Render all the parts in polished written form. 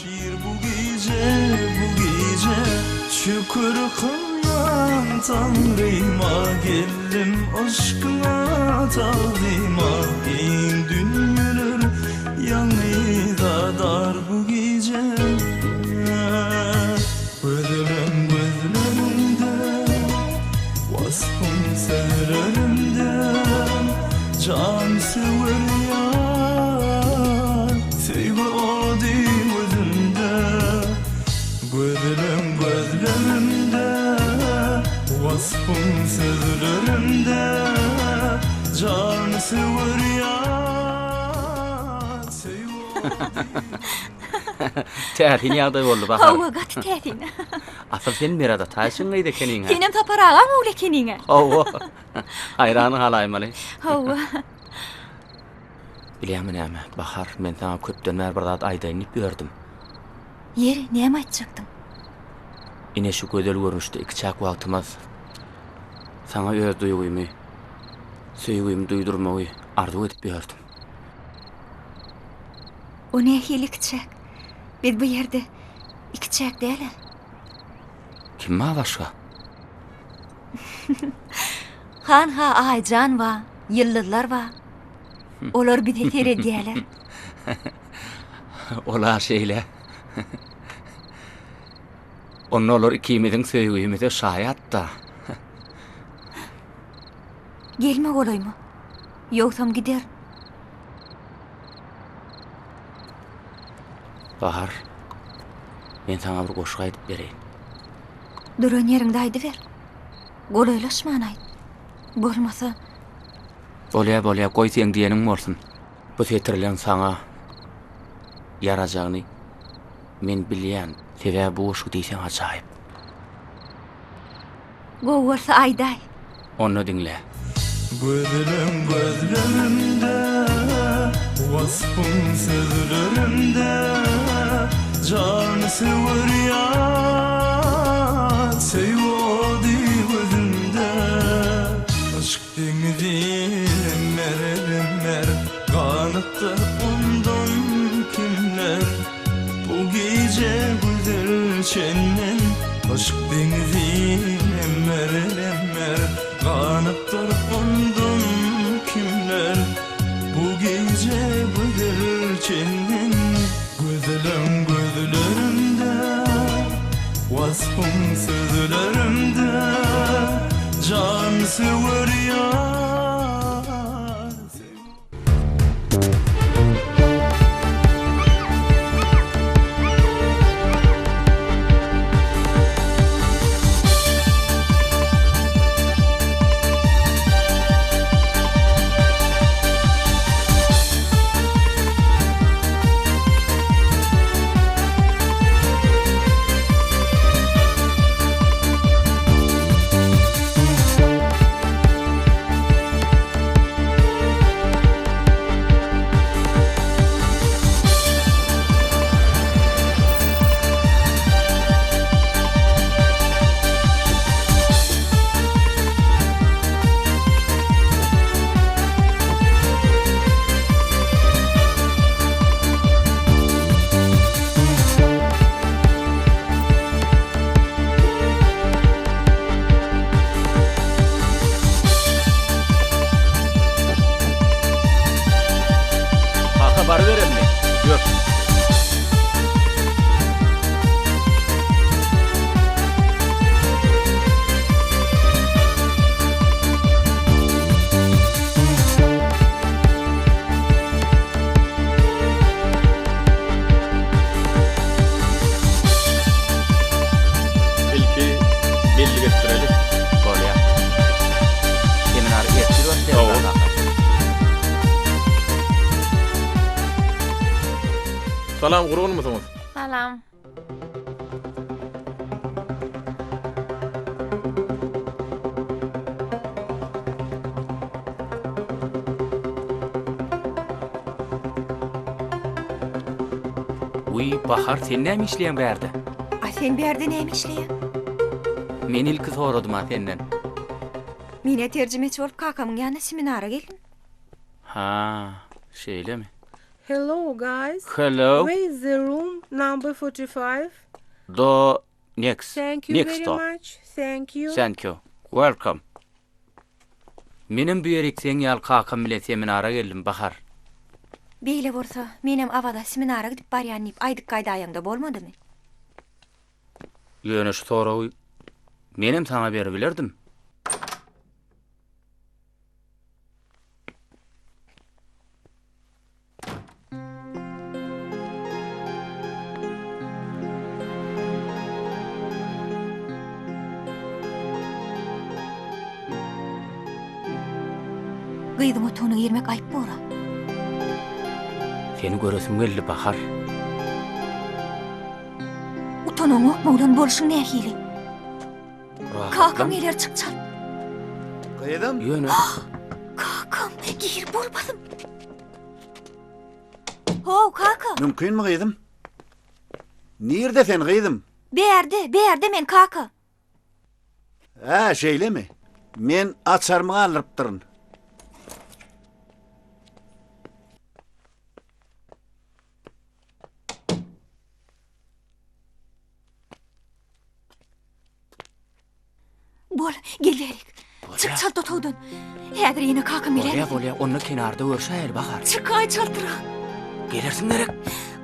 şiir bu gece şükür kılyan Tanrı'ma geldim aşkına tazima in dünyalar yanıda dar bu gece gözlerimde vasfım sözlerimde can sever yar sevgi adi gözümde gözlerimde vasfım sözlerimde can sever yar sevgi Tätin ýagdaý boldy bahar. Hawa gaty tätin. Asal sen berada taýşyň gaýda ekeniň. Senem taparaga mı ulekeniňe? Hawa. Haýrany halaýmaly. Hawa. Bilýärmi näme? Bahar, men sana köpden bäri bir zat aýdaýyp berdim. Yer, näme aýtjakdyň? Ine şu gözel görnüşde iki çak wagtymaz. Sana öz duýgumy, söýgümi duýdurmagy arzu edip berdim. O nähili kiçek? Biz bu yerde iki çek değiller. Kim ma başga? Ha Aycan va, yıldızlar va. Olar bir de tere diýerler. Olar şeýle. Onlar ikimiziň söýgümize şaýat da. Gelme olaymy? Yoksam gider. Bahar, men sana bir goşgy aýdyp bereýin. Duran ýeriňde aýdyber. Golaylaşman aýt. Bolmasa Bolýa, goý sen diýeniň bolsun. Bu setirlen sana yarajagyny men bilýän. Sebäbi bu şu diýsen ajaýyp. gowarsa aýday. Onu dinle. gözlerimde vasfım sözlerimde can sever yar sevgi adi gözümde aşk denizim mer kanıttı ondan kimler bu gece güzel çenen aşk denizim mer kanıttır ondan kimler bu gece güzel çenen gözlerimde vasfım sözlerimde can sever yar Habar verelim mi? Yok. Belki belli getirelim. Bolýar. Seminar ýetdi başlaýar. Salam, gurgun musunuz? Salam. Uy, Bahar, sen näme işleýän bärde? Sen berde näme işleýän? Men ilki soradym ha senden. Mine terjimeçi bolup kakamyň ýanyna seminara geldim. Ha, şeýlemi? Hello, guys. Hello. Where is the room number 45? The next. Thank you Next very door. much. Thank you. Thank you. Welcome. Menem biyerik sen ýal kakam bile seminara geldim bahar. Beýle bolsa, menem awada seminara gidip barýan diýip aýdyk gaýdaýymda bolmadymy? Ýöne şu sorawy menem sana berebilirdim. Gyýdyň otunu girmek aýyp bolar. Seni göresim geldi bahar. Utonuň okmagdan bolşuň nähili? Kakam geler çykçal. Kıydım. Ýöne. Kakam, gir bolmadım. Ho, kaka. Mümkün mü kıydım? Nerede sen kıydım? Berde men kaka. Ha şeyle mi? Men açarmı alıp durun. Bol, gelerik. Çykçal totowdan. Häzir ýene kakam geler. Bolya, onu kenarda görşäýer bahar. Çykay çaltyra. Gelersin gerek.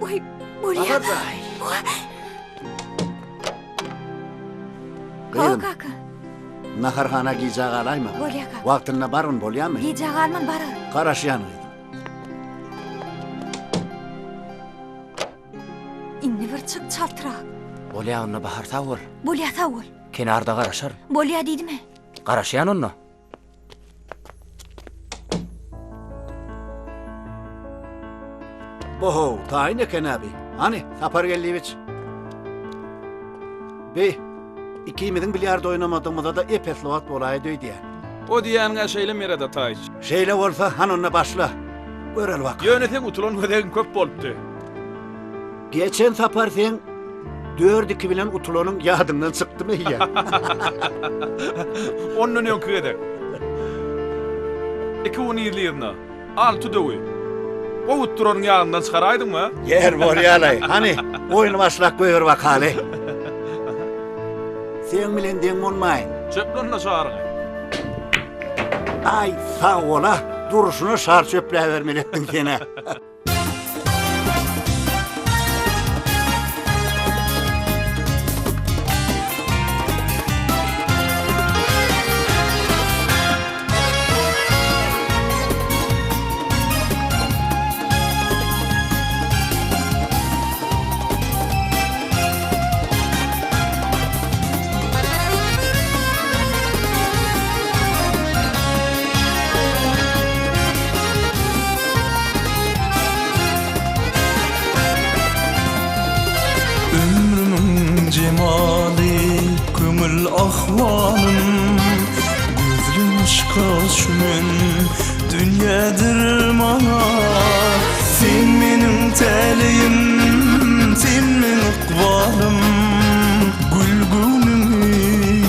Oy, bolya. Bahar. Ho, Kıydım. kaka. Naharhana giyecek alayma. Bolya kaka. Vaktinde barın bolya mı? Giyecek alman barar. Karaşyan kıydım. Inni bir çık çaltıra. Bolya onu bahar tawul. Bolya tawul. Kenarda garaşar. Bolya diýdimi? Garaşyan onu. Boho, taýyne eken abi. Hani sapar geldiğiç. Bey, ikimizin bilyard oynamadığımızda da epetli vakt bolayı döydü ya. O diýänge şeýle merede taýyç. Şeyle olsa han onunla başla. Görel vakt. Ýönetek utulan hödegin köp bolupdy. Geçen sapar sen 4-2 bilen utulonun yadından çıktı mı ya? Onun ýön köýde. 2 unirliýärne. 6 döwü. O utturanın ýagyndan çykaraýdyňmy? Yer boryalay. Hani oyunu başlak koyur vakale. Sen bilen deň bolmaýyn. Çöplönne çağırın. Ay sağ ola. Duruşuna şar çöpleğe vermelettin sene. Ömrümün cemali kömül ahvalım Gözlüm aşka şümün dünyadır mana Sen menim teliyim, sen men ıkbalım Gülgünümü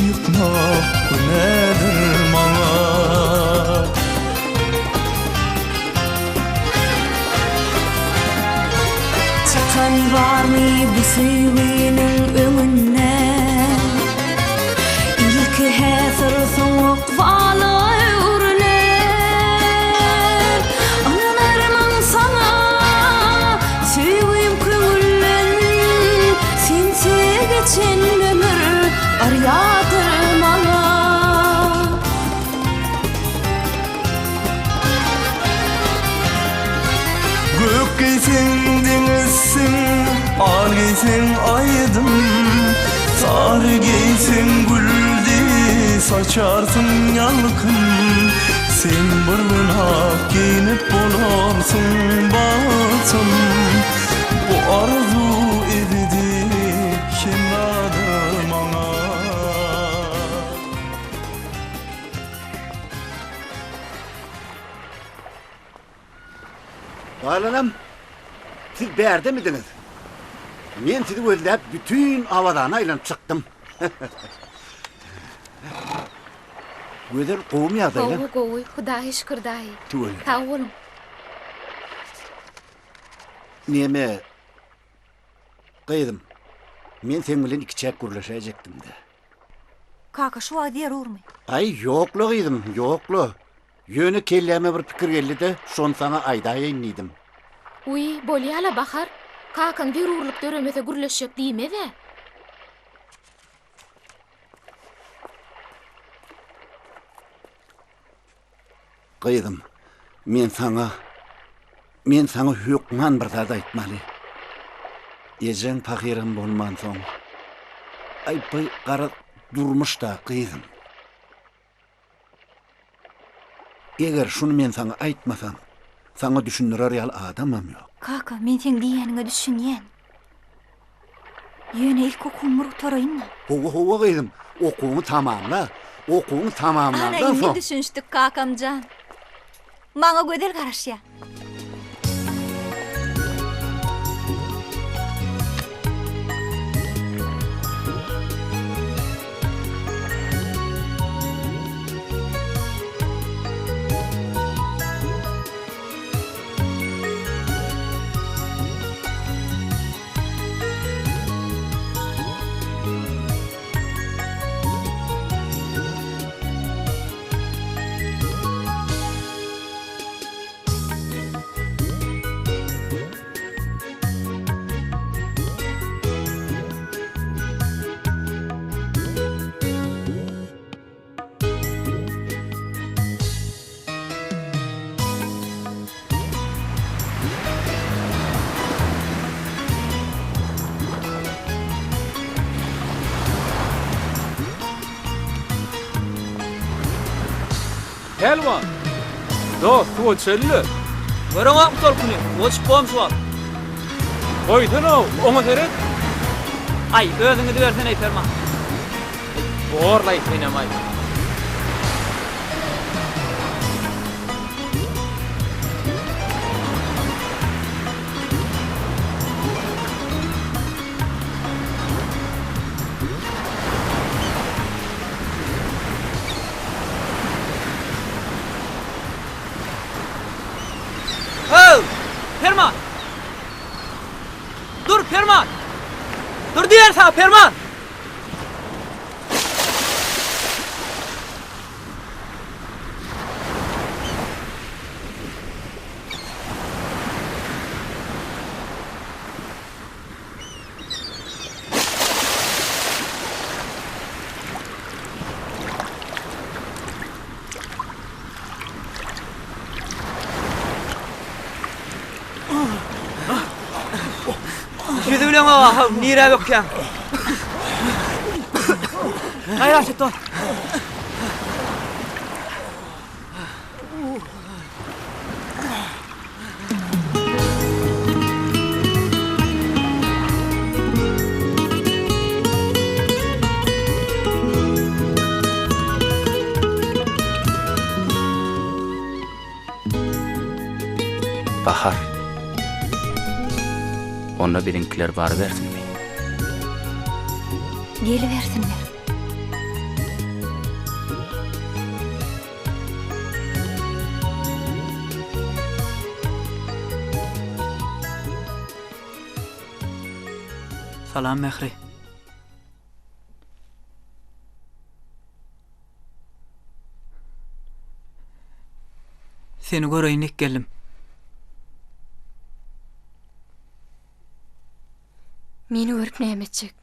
yıkmak bu nedir mana Çatan var mı bu sevginin önüne? İlki häzir soňuk vala öwrüler. Ananarman sana sevgim köngüllen. Sen sevgeçen ömür arýadyr mana. Gök giysen denizsin, al giysen aydın Sarı giysen güldi, saçarsın yalkın Sen bırnak giyinip bolarsın batın Bu arzu ebedi kimnadır mana Bağlanam. Siz berde miydiniz? Men sizi öldürüp bütün havadan aylanıp çıktım. Göder kovum ya daylan. Gowy, Hudaýy şükür daýy. Tüwel. Tawul. Neme? Kıydım. Men sen bilen iki çek gurlaşajaktım da. Kaka şu adiyer urmy. Ay yoklu kıydım, yoklu. Yönü kelleme bir pikir geldi de şon sana aydaya inliydim. Uy, bolyala bakar. Kakan bir uğurluk döremete gürleşecek diyme de. Kıydım. Men sana hükman bir zat aytmaly. Ejen pakirim bolman soň. Aypy gara durmuşda kıydım. Eger şunu men sana aytmasam, sana düşündürer ýaly adamam ýok. Kaka, men sen diýeniňe düşünýän. Ýöne ilk okumur torayna. Hova kıydım. Okuğunu tamamla. Okuğunu Ana tamamlardan indi soň. düşünüşdük kakamcan. Maňa gödel garaşýa. Helwan. Do, tu çelle. Baraňa tolkuny, oçup bolmş bar. Koydun o, ona deret. Ay, özüňi dibersen ey ferman. Borlay senemay. Hey! Ferman! Dur Ferman! Dur diýer sana Ferman! Yüzü bilen ağa, nire bakyan. Hayır açıktı. Bahar. Onda birinkiler bar versinmi? Geliversinler. Salam Mehri. Seni göreyinlik geldim. Meni örüp nämetjek?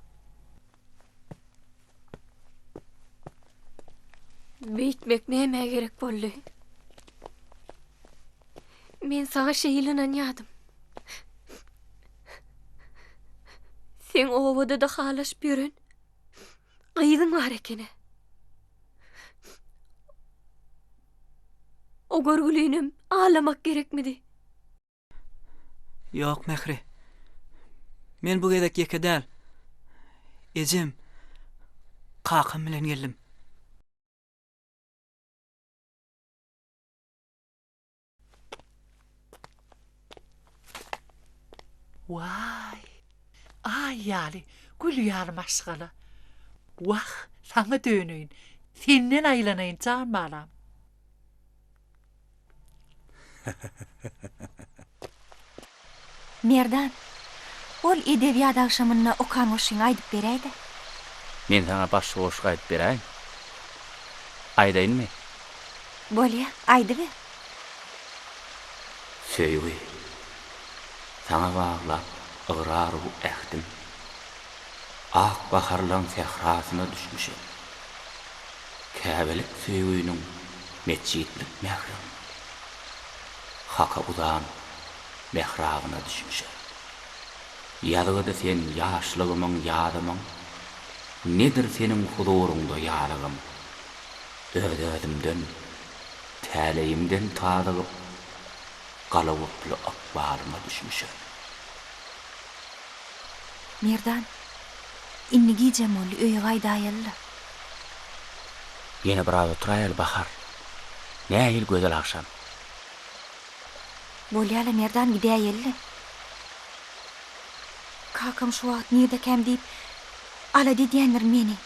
Beýtmek näme gerek boldy? Men saňa şeýlenýärdim. Sen owada da halaş beren. Gyýdyň bar ekene. O görgülinim ağlamak gerekmidi. Yok Mehri. Men bu gedek yeke däl. Ejem kakam bilen geldim. Vay. Ay ýaly, gül ýaly maşgala. Wah, saňa dönüýin. Senden aýlanaýyn can balam. Merdan, ol edebiyat akşamına okan oşun aydıp bereydi. Men sana başka hoş ayıp bereyim. Aydayın mı? Bolya, aydı be. Söýügi. Sana bağla ıgrar bu ähdim. Ak baharlan sehrasına düşmüşüm. Käbelik söýüginiň meçhitlik mehrim. Haka udan mehrabyna düşmüşüm. Ýalygyda sen ýaşlygymyň ýadymyň. Nedir senin huzurunda ýalygym? Öz-özümden, täleýimden tadygyp, galawutly akbaryma düşmüşüm. Merdan, innigi jamol öýe gaýdaýylla. Ýene bir az oturayl bahar. Nähil gözel akşam. Bolýala Merdan gidäýelli. Kakam şu wagt nirde kem diýip ala diýenler meni.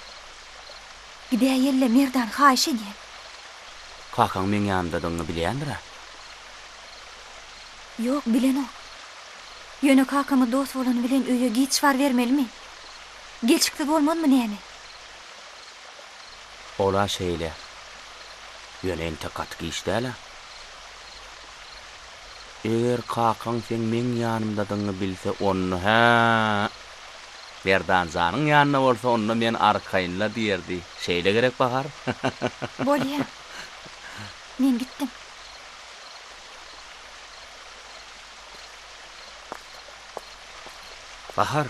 Gidäýelle Merdan haýyş edýär. Kakaň meň ýanymdadygyny bilýändir. Yok, bilen o. Ýöne kakamy dost bolany bilen öýe giç var bermelimi? Gelçikde bolmadymy näme? Ola şeýle. Ýöne ente gatky işdäle. Eger kakaň sen meň ýanymdadygyny bilse onu Merdan janyň ýanyna bolsa onu men arkaýynla diýerdi. Şeýle gerek bahar. Bolýar. Men gitdim. Bahar,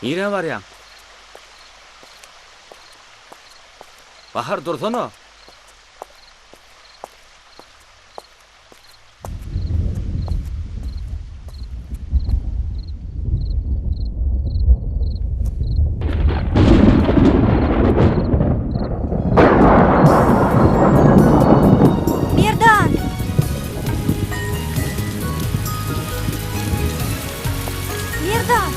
nire barýaň? Bahar dursana. Merdan! Merdan!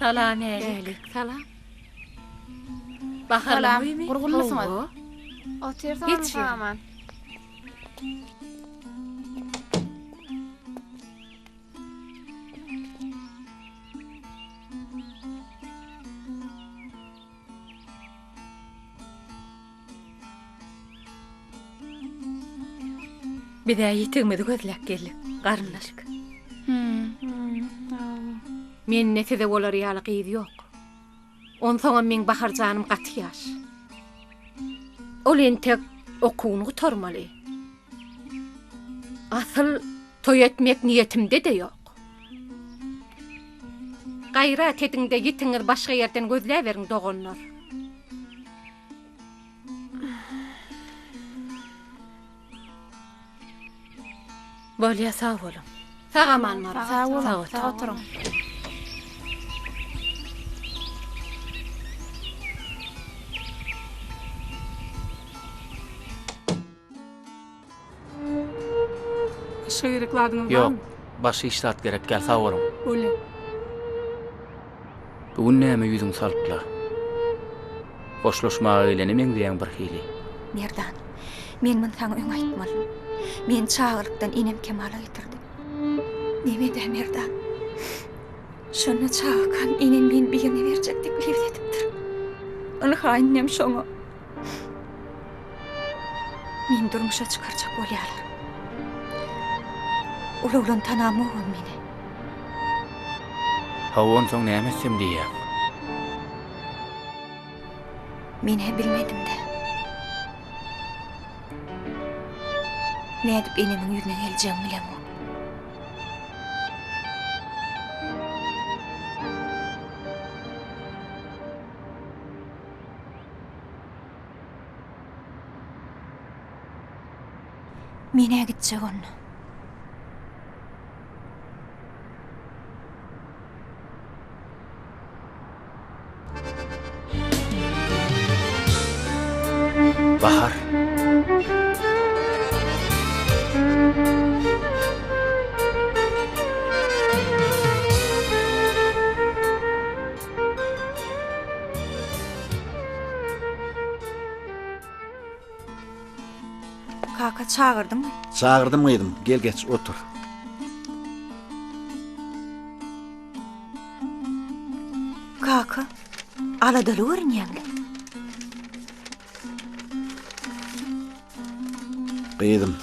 Salam Salam. Bahalam, gurgullusunuz. Git Otursan şeýle. aman. Bir de yitigmedi gözlek geldik. Garynlaşyk. Men netede bolar ýaly gyýdy ýok. Onsoňa men bahar janym gatýar. Ol entek okuwny gutarmaly. Asyl toý etmek niýetimde de ýok. Gaýrat ediňde ýitiňiz başga ýerden gözläberiň dogonlar. Bolýa sag bolum. Sagaman mara. Sağ oturun. Şeýreklerdiňiz Yok, başka işlat gerek gel sağ olun. Bolýa. Bugün näme ýüzüň salypla? Hoşlaşmagy eýleni meň diýen bir hili. Merdan, men mun saňa öň aýtmalym. Men çağırykdan inem Kemala getirdim. Nemede Merdan? Şonu çağırkan inem men birine berjek diýip bilip edipdir. Onu haýynnem şoňa. Men durmuşa çykarjak bolýarlar. Ulan tanamy ol meni. Hawon soň näme etsem diýär? Men bilmedim de. Nädip enemin ýüzüne geljek bilem o. Mene gitjek onu. Bahar. Kaka çağırdın mı? Çağırdım mıydım? Gel geç otur. Kaka, aladalı görünýäňli. Kıydım.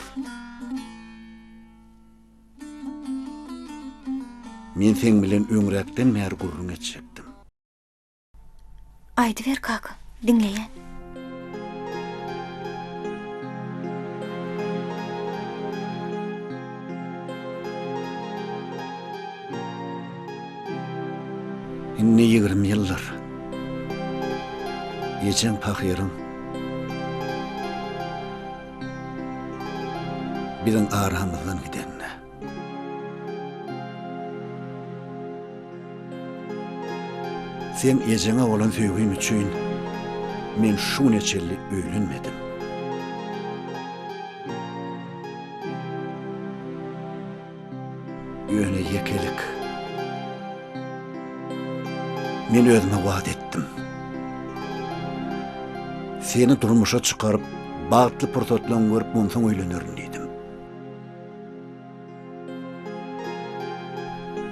Men sen bilen öňrekden mer gurrun etjekdim. Aýdy ber kaka, dinleýän. Inni 20 ýyllar. Ýejen pahyryň. Bilen aramyzdan gidenne. Sen ýejene bolan söýgüm üçin men şu neçeli öýlenmedim. Ýöne ýekelik. Men özüme wagt etdim. Seni durmuşa çıkarıp bagtly pursatlaryň görüp onsoň öýlenerim diýdim.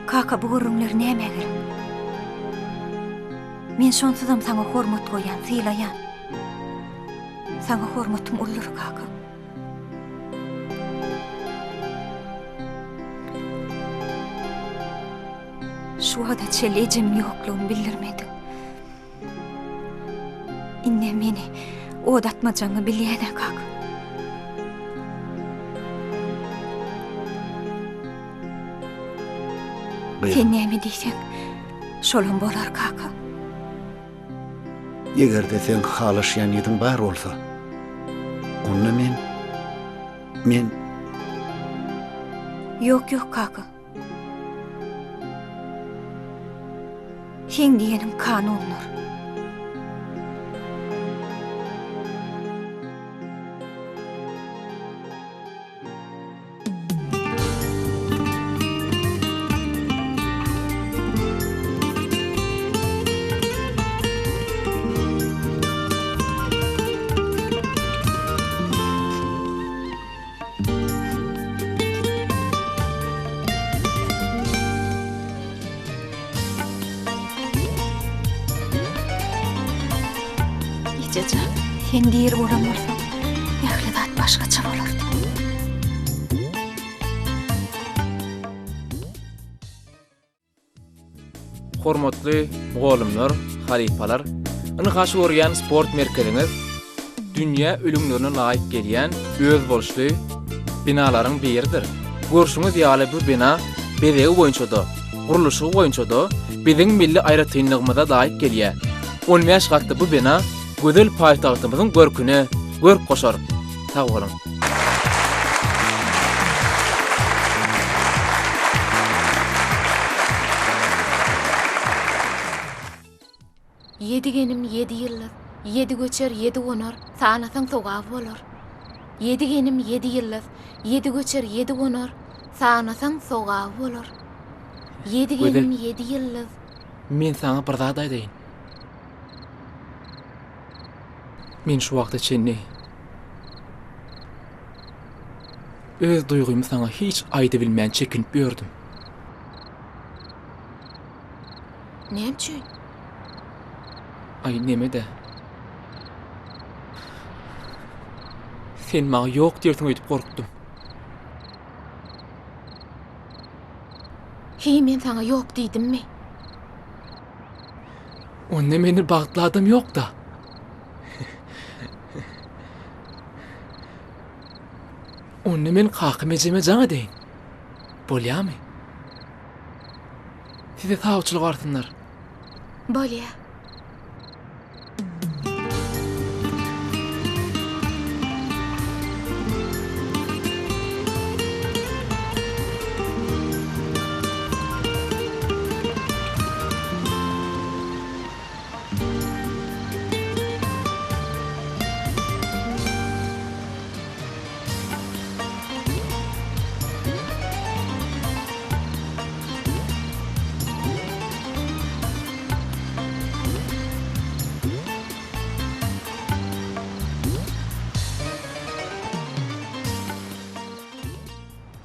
Kaka bu gurrunlar näme gerek? Men şonsuzam saňa hormat goýan, sylaýan. Saňa hormatym ulur kaka. Şu wada çelejim ýoklugyny bildirmedin. Inne meni odatmajaňy bilýän kaka. Sen näme diýsen, şolam bolar kaka. Egerde sen halaşýan ýedim bar bolsa, onda men Yok kaka. Sen diýenim kanunlar. Caca, sen diýer bolan bolsaň, ýagly zat başgaça bolardy. Hormatly bolumlar, halipalar, ony gaşy görýän sport merkeziňiz dünýä ölümlerine laýyk gelýän öz bolşly binalaryň biridir. Görşüňiz ýaly bu bina bedegi boýunça-da, guruluşy boýunça-da biziň milli aýratynlygymyza laýyk gelýär. 10 ýaş gatda bu bina gözel paýtagtymyzyň görküne görk goşar. Sag bolun. Yedigenim 7 ýyllar, 7 göçer 7 gonar, sanasaň sogaw bolar. Yedigenim 7 ýyllar, 7 göçer 7 gonar, sanasaň sogaw bolar. Yedigenim 7 ýyllar. Men sana bir zat aýdaýyn. Men şu wagtda çenni öz duýgumy sana hiç aýda bilmän çekinip ýördüm. Näçe? Ay nemede? Sen maňa ýok diýersiň öýtüp gorkdum. Men sana ýok diýdimmi? Onda meni bagtladym ýok da. Onda men kakym ejeme jaňa deýin. Bolýarmy? Size sağçylyk artynlar. Bolýar.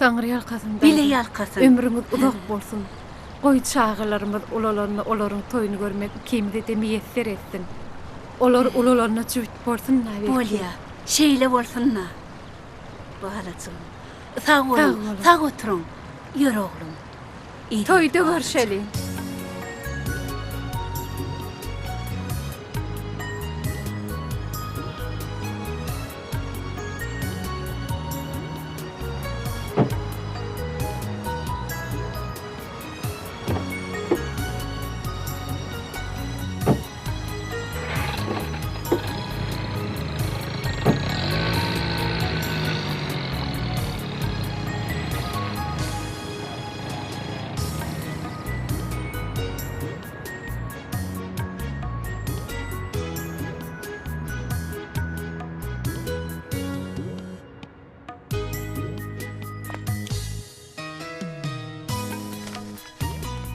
Taňry ýalkasyn. Bile ýalkasyn. Ömrüňiz uzak bolsun. Goý çağlarymyz ulalaryny, olaryň toýuny görmek kimde de miýetler etsin. Olar ulalaryna jüýt bolsun näme? Bolýa, şeýle bolsunna. Balacym. Sag bolun, sag oturuň. Ýör oglum. Toýda görşeli.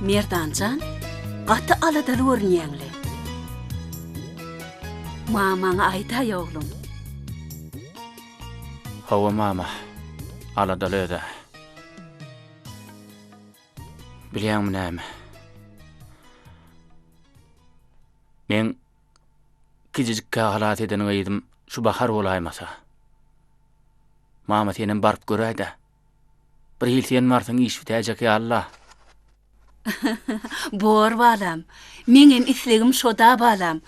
Merdancan, gaty aladaly görnýäňli. Mamaňa aýta oglum. Hawa mama. Aladaly öde. Bilýärmi näme? Men kijijikkä halat eden gaýdym şu bahar bolaýmasa. Mama senen barp göräýdi. Bir ýyl sen marsyň iş bitäjek ya Allah. Bor balam, meňem islegim şoda balam.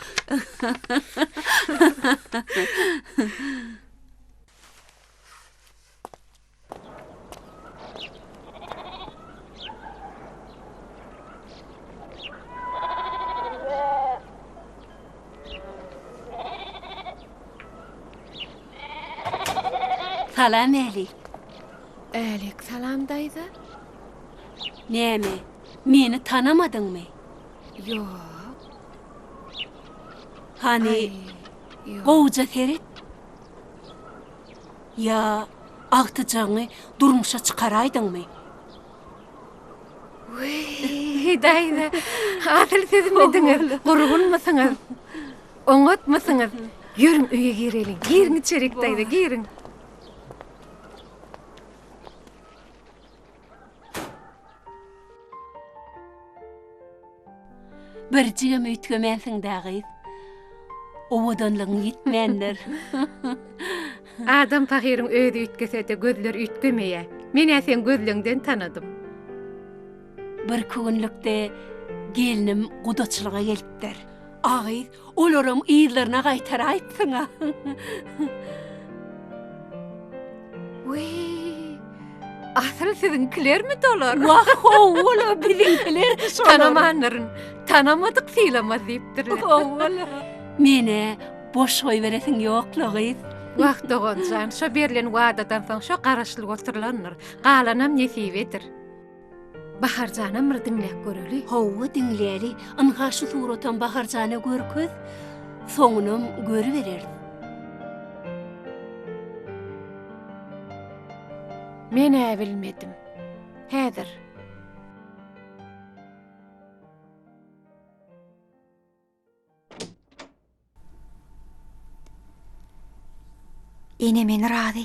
Salam Eli. Älik salam daýza. Näme? Meni tanamadyňmy? Ýok. Hani gowja Ferit? Ya agtyjaňy durmuşa çykaraýdyňmy? Daýza, atyl sezmediňiz, gurgunmasyňyz, oňatmasyňyz. Ýörüň öýe girelim. Girin içerik daýza, girin. Birjigem üýtgemensiň dägiz. Owadanlygyň ýitmändir. Adam pahyryň öýdi üýtkese de gözler üýtgemeýär. Men sen gözlüňden tanadym. Bir günlükde gelinim gudaçylyga gelipdir. Agyz, olaryň ýyllaryna gaýtar aýtsyňa. Asyl sizinkilermi dolar? Wah, ola bilinkiler. Tanamanlaryň, tanamadyk sylamaz diýipdir. Ola. Mene boş goý beresiň ýoklygy. Wagt doganjan, şo berilen wadadan soň şo garaşlyk oturlanlar. Galanam nesibedir. Baharjana mir dinlek göreli. Hawa dinläli, ynga şu suratan Baharjana görköz, soňunum görü berer. Men bilmedim. Häzir. Ine men razy.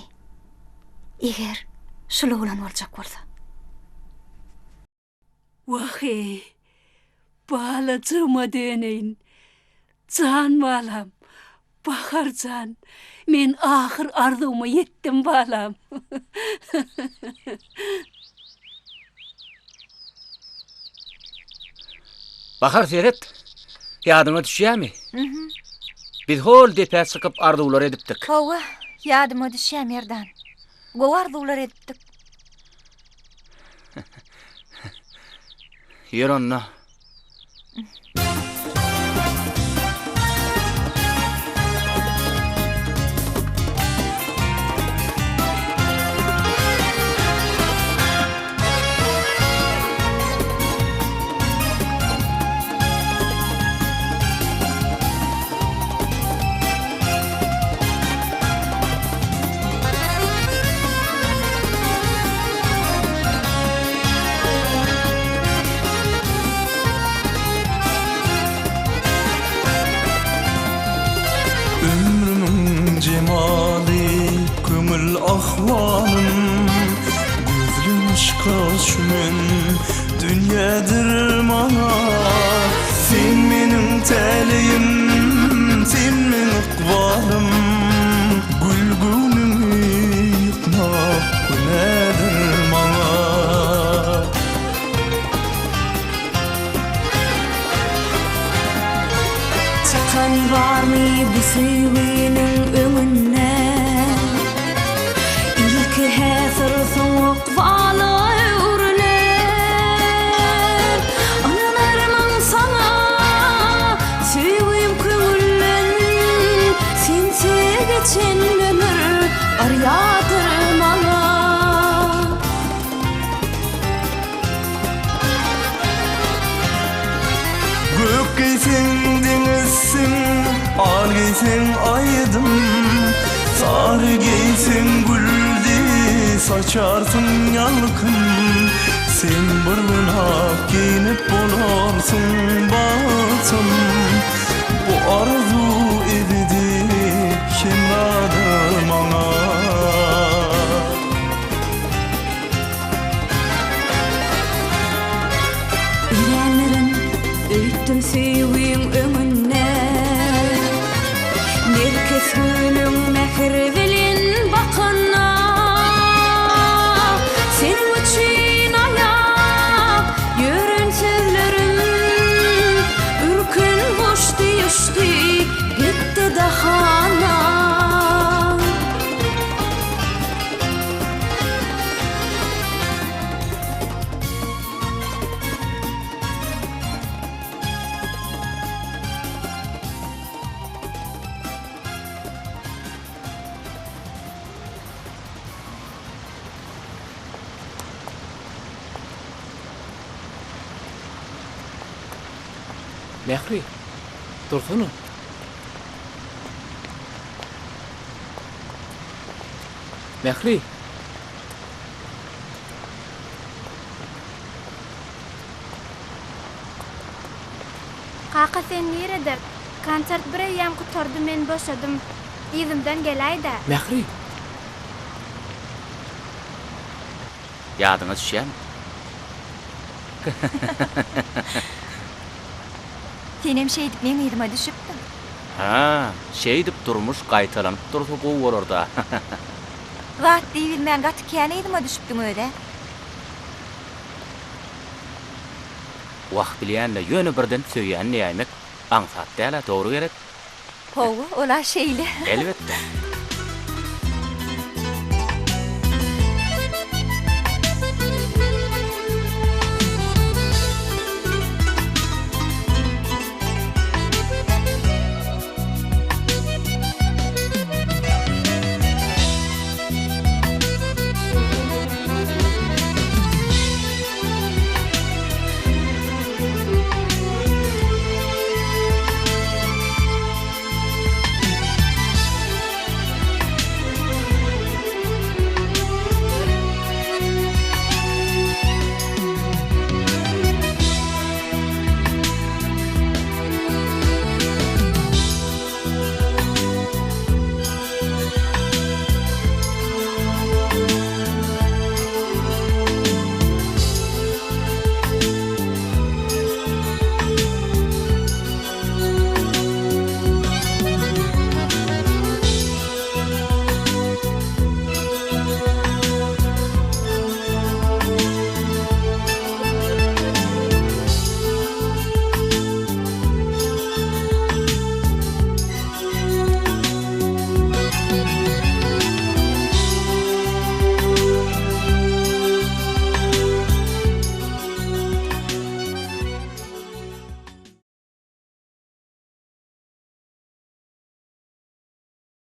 Eger şuly bolan boljak bolsa. Wahy, balacıma deneyin. Can balam, Baharjan, men ahir arzuwma yetdim balam. Bahar Ferit, ýadyňa düşýärmi? Biz hol depe çykyp arzuwlar edipdik. Hawa, ýadyma düşýär merdan. Gowy arzuwlar edipdik. Ýer onna. Cemali kımıl ahvalım köşmen dünyadır mana. Sen menim taliyim, sen menim ikbalım, gülgünümü yıkmak günadır mana. Çakan var mı bu sevginin ömrüne? İlki häzir soňuk baly öwrüler. Ananarman sana sevgim köngüllen, sense geçen ömür arýadyr mana. Gök giysen denizsin, al giysen aydım, sarı giysen güldi, saçarsın yalkın. Sen bir gün hak giyinip bolarsun batım, bu arzu ebedi kimradır mana. Bilenlerin öýtdüm sevgim ömrüne. Nerkes gülüm mehir bilen bakana. Senin üçün ayap yörün sözlerim, ürkün boşdy üşdi gitti dahana. Mehri, dursana. Mehri. Kaka sen neredir? Konsert bir ayyam kutardı, men boşadım. Evimden gelay da. Mehri. Yadyňyz düşýärmi? Senem şey edip men ýerime düşüpdim. Ha, şey dip durmuş, gaýtalanyp dursa gowy bolarda. Wat diýip bilmän gaty kene ýerime düşüpdiň öýde. Wagt bilýänle ýöne birden söýýän näýmek aňsat däl, dogry gerek. Howa, ola şeýle. Elbetde.